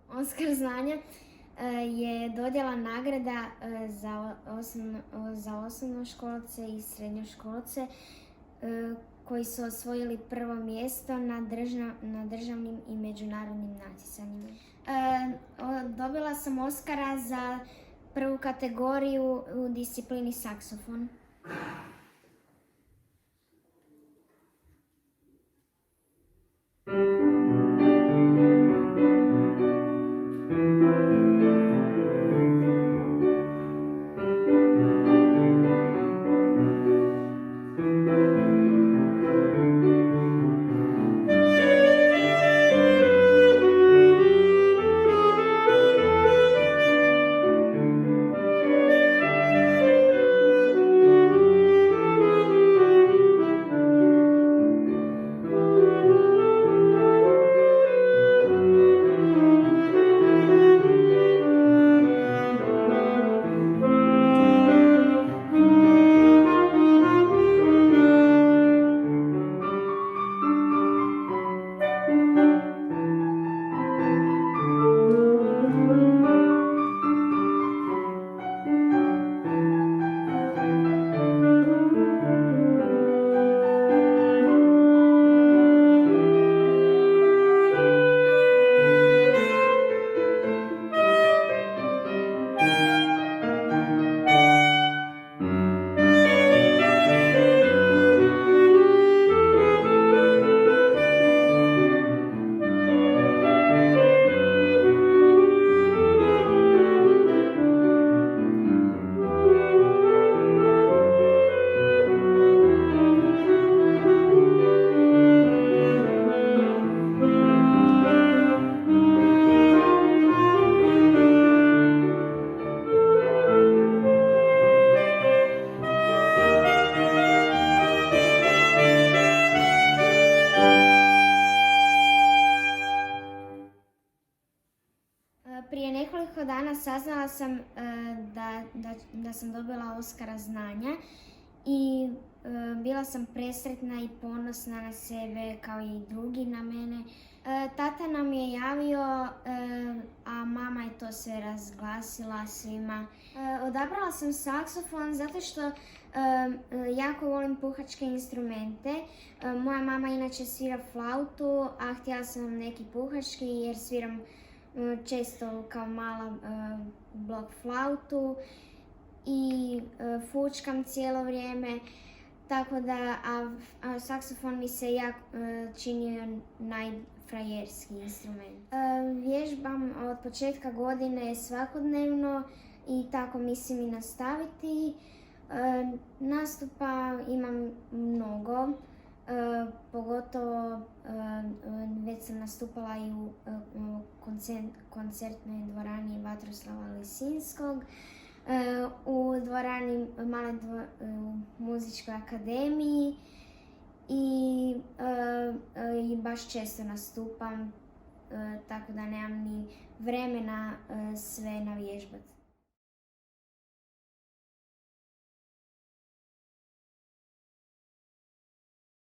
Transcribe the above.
Oskar znanja je dodjela nagrada za osnovnoškolce i srednjoškolce koji su osvojili prvo mjesto na državnim i međunarodnim natjecanjima. Dobila sam Oskara za prvu kategoriju u disciplini saksofon. Prije nekoliko dana saznala sam da sam dobila Oskara znanja i bila sam presretna i ponosna na sebe kao i drugi na mene. Tata nam je javio, a mama je to sve razglasila svima. Odabrala sam saksofon zato što jako volim puhačke instrumente. Moja mama inače svira flautu, a htjela sam neki puhački jer sviram često kao mala blok flautu i fučkam cijelo vrijeme, tako da saksofon mi se činio najfrajerski instrument. Vježbam od početka godine svakodnevno i tako mislim i nastaviti. Nastupa imam mnogo. Pogotovo već sam nastupala i u koncertnoj dvorani Vatroslava Lisinskog, u dvorani muzičkoj akademiji i baš često nastupam, tako da nemam ni vremena sve navježbati.